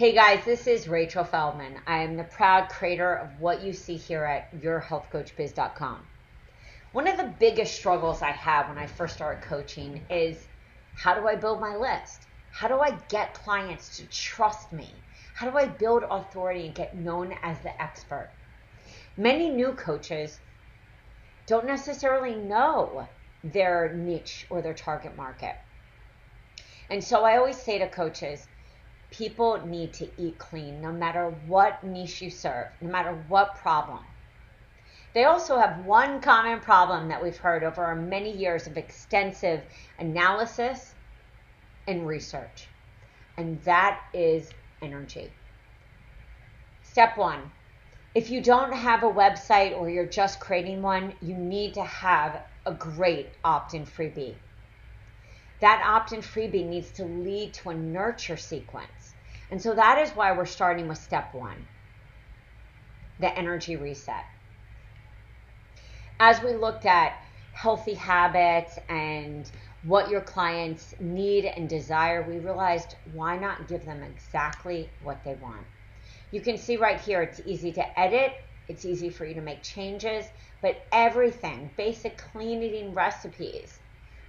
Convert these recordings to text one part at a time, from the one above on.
Hey guys, this is Rachel Feldman. I am the proud creator of what you see here at yourhealthcoachbiz.com. One of the biggest struggles I have when I first started coaching is, how do I build my list? How do I get clients to trust me? How do I build authority and get known as the expert? Many new coaches don't necessarily know their niche or their target market. And so I always say to coaches, people need to eat clean no matter what niche you serve, no matter what problem. They also have one common problem that we've heard over many years of extensive analysis and research, and that is energy. Step one, if you don't have a website or you're just creating one, you need to have a great opt-in freebie. That opt-in freebie needs to lead to a nurture sequence. And so that is why we're starting with step one, the energy reset. As we looked at healthy habits and what your clients need and desire, we realized, why not give them exactly what they want? You can see right here, it's easy to edit. It's easy for you to make changes, but everything, basic clean eating recipes,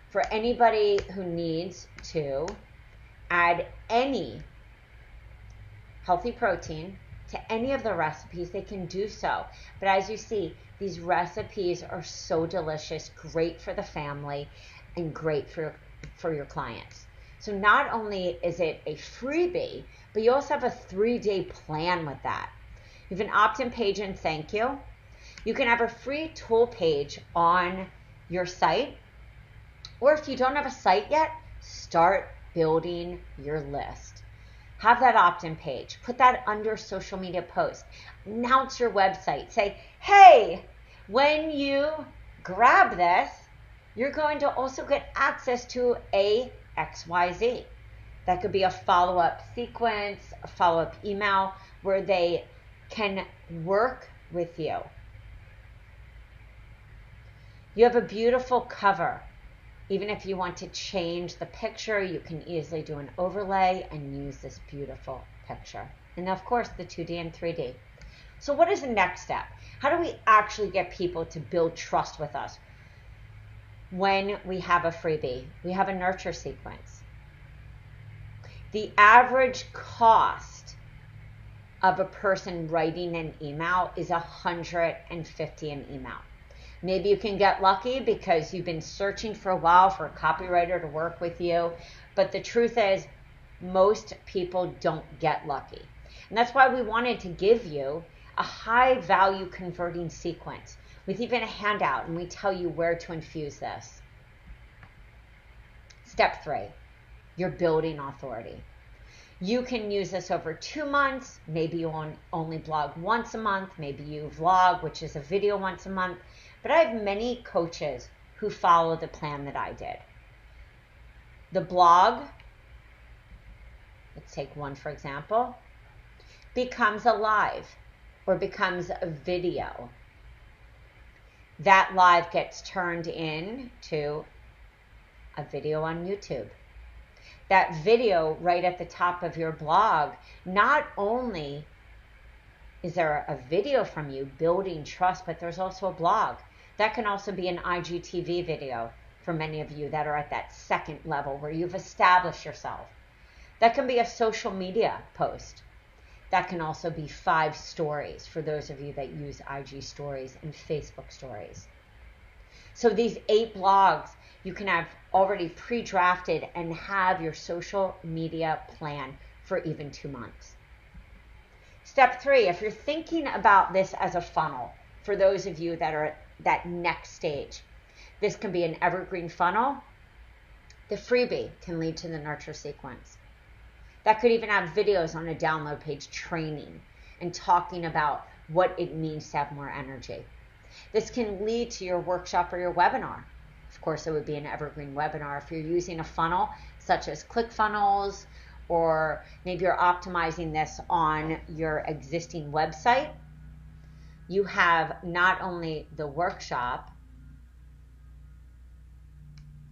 for anybody who needs to add any healthy protein to any of the recipes, they can do so. But as you see, these recipes are so delicious, great for the family, and great for your clients. So not only is it a freebie, but you also have a 3-day plan with that. You have an opt-in page and thank you. You can have a free tool page on your site. Or if you don't have a site yet, start building your list. Have that opt-in page. Put that under social media posts. Announce your website. Say, hey, when you grab this, you're going to also get access to a XYZ. That could be a follow-up sequence, a follow-up email where they can work with you. You have a beautiful cover. Even if you want to change the picture, you can easily do an overlay and use this beautiful picture. And of course, the 2D and 3D. So what is the next step? How do we actually get people to build trust with us? When we have a freebie, we have a nurture sequence. The average cost of a person writing an email is $150 an email. Maybe you can get lucky because you've been searching for a while for a copywriter to work with you. But the truth is, most people don't get lucky. And that's why we wanted to give you a high value converting sequence with even a handout, and we tell you where to infuse this. Step 3, you're building authority. You can use this over 2 months. Maybe you only blog once a month. Maybe you vlog, which is a video once a month. But I have many coaches who follow the plan that I did. The blog, let's take one for example, becomes a live or becomes a video. That live gets turned into a video on YouTube. That video right at the top of your blog, not only is there a video from you building trust, but there's also a blog. That can also be an IGTV video for many of you that are at that second level where you've established yourself. That can be a social media post. That can also be 5 stories for those of you that use IG stories and Facebook stories. So these 8 blogs you can have already pre-drafted and have your social media plan for even 2 months. Step 3, if you're thinking about this as a funnel, for those of you that are at that next stage, this can be an evergreen funnel. The freebie can lead to the nurture sequence. That could even have videos on a download page training and talking about what it means to have more energy. This can lead to your workshop or your webinar. Of course, it would be an evergreen webinar. If you're using a funnel such as ClickFunnels, or maybe you're optimizing this on your existing website, you have not only the workshop,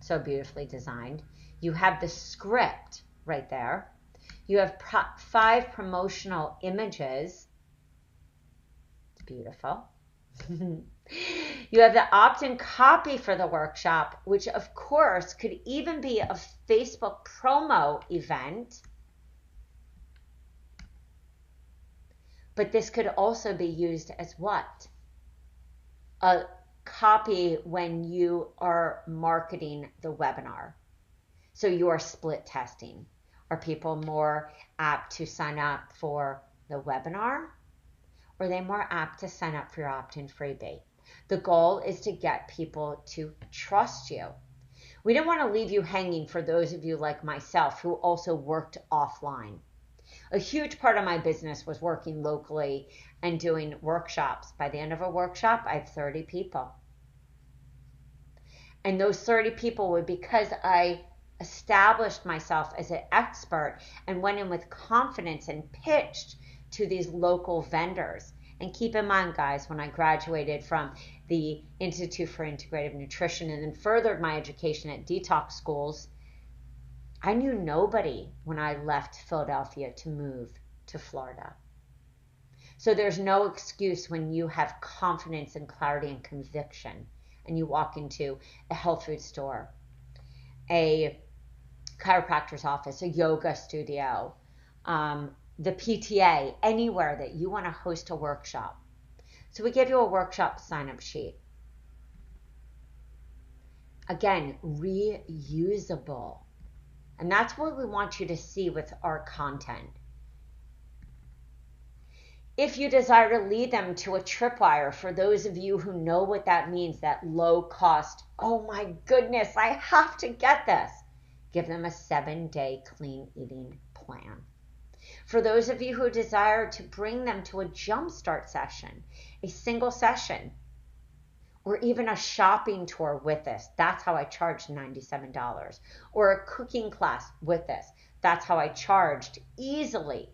so beautifully designed, you have the script right there. You have 5 promotional images. It's beautiful. You have the opt-in copy for the workshop, which of course could even be a Facebook promo event. But this could also be used as what? A copy when you are marketing the webinar. So you are split testing. Are people more apt to sign up for the webinar? Or are they more apt to sign up for your opt-in freebie? The goal is to get people to trust you. We don't want to leave you hanging for those of you like myself who also worked offline. A huge part of my business was working locally and doing workshops. By the end of a workshop, I have 30 people. And those 30 people were because I established myself as an expert and went in with confidence and pitched to these local vendors. And keep in mind, guys, when I graduated from the Institute for Integrative Nutrition and then furthered my education at detox schools, I knew nobody when I left Philadelphia to move to Florida. So there's no excuse when you have confidence and clarity and conviction and you walk into a health food store, a chiropractor's office, a yoga studio, the PTA, anywhere that you want to host a workshop. So we give you a workshop sign-up sheet. Again, reusable. And that's what we want you to see with our content. If you desire to lead them to a tripwire, for those of you who know what that means, that low cost, oh my goodness, I have to get this. Give them a 7-day clean eating plan. For those of you who desire to bring them to a jumpstart session, a single session, or even a shopping tour with this, that's how I charged $97. Or a cooking class with this, that's how I charged easily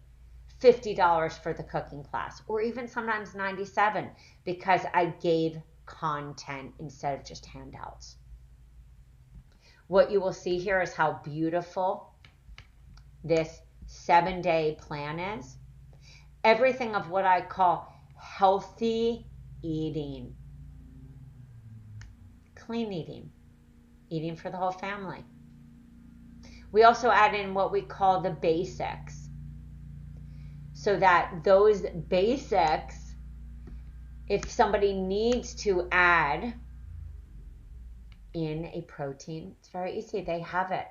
$50 for the cooking class, or even sometimes $97 because I gave content instead of just handouts. What you will see here is how beautiful this 7-day plan is. Everything of what I call healthy eating, clean eating, eating for the whole family. We also add in what we call the basics, so that those basics, if somebody needs to add in a protein, it's very easy. They have it.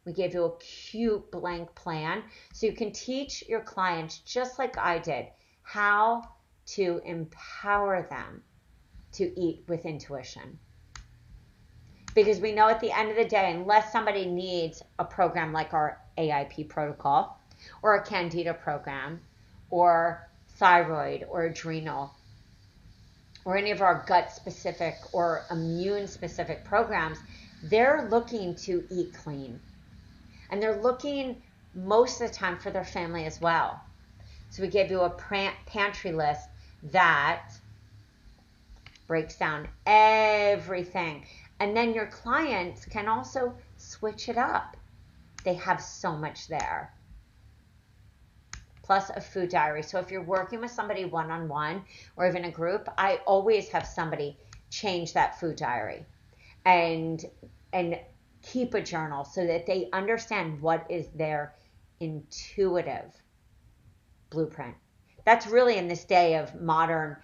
We gave you a cute blank plan so you can teach your clients, just like I did, how to empower them to eat with intuition. Because we know at the end of the day, unless somebody needs a program like our AIP protocol or a Candida program or thyroid or adrenal or any of our gut specific or immune specific programs, they're looking to eat clean. And they're looking most of the time for their family as well. So we gave you a pantry list that breaks down everything. And then your clients can also switch it up. They have so much there. Plus a food diary. So if you're working with somebody one-on-one or even a group, I always have somebody change that food diary and keep a journal so that they understand what is their intuitive blueprint. That's really, in this day of modern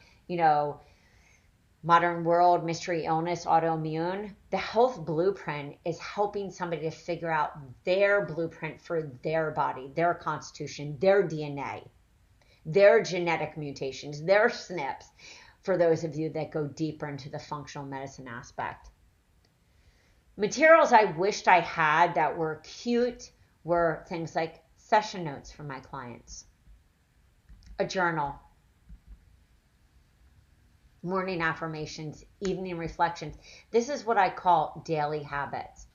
world, mystery illness, autoimmune, the health blueprint is helping somebody to figure out their blueprint for their body, their constitution, their DNA, their genetic mutations, their SNPs, for those of you that go deeper into the functional medicine aspect. Materials I wished I had that were cute were things like session notes for my clients, a journal, morning affirmations, evening reflections. This is what I call daily habits.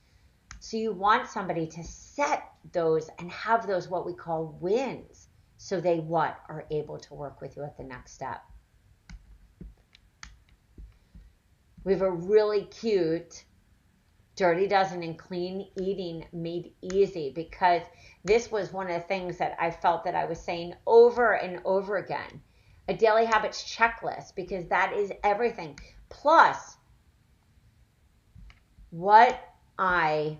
So you want somebody to set those and have those what we call wins, so they are able to work with you at the next step. We have a really cute Dirty Dozen and Clean Eating Made Easy, because this was one of the things that I felt that I was saying over and over again. A daily habits checklist, because that is everything. Plus, what I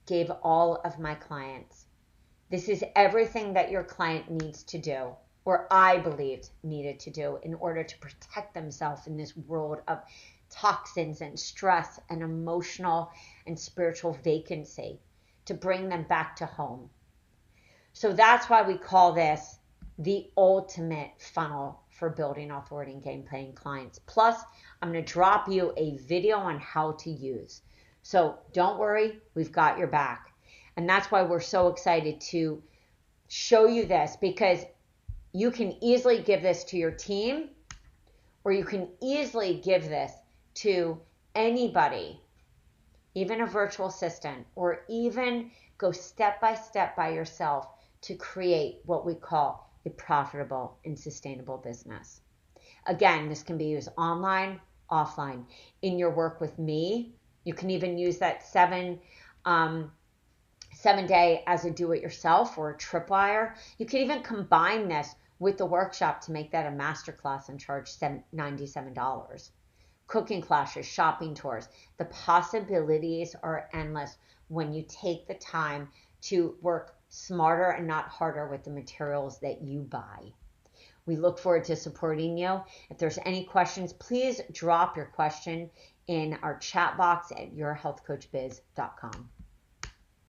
gave all of my clients. This is everything that your client needs to do, or I believed needed to do, in order to protect themselves in this world of toxins and stress and emotional and spiritual vacancy, to bring them back to home. So that's why we call this the ultimate funnel for building authority and game playing clients. Plus, I'm going to drop you a video on how to use. So don't worry, we've got your back. And that's why we're so excited to show you this, because you can easily give this to your team, or you can easily give this to anybody, even a virtual assistant, or even go step by step by yourself to create what we call a profitable and sustainable business. Again, this can be used online, offline. In your work with me, you can even use that 7 day as a do-it-yourself or a tripwire. You can even combine this with the workshop to make that a masterclass and charge $97. Cooking classes, shopping tours. The possibilities are endless when you take the time to work smarter and not harder with the materials that you buy. We look forward to supporting you. If there's any questions, please drop your question in our chat box at yourhealthcoachbiz.com.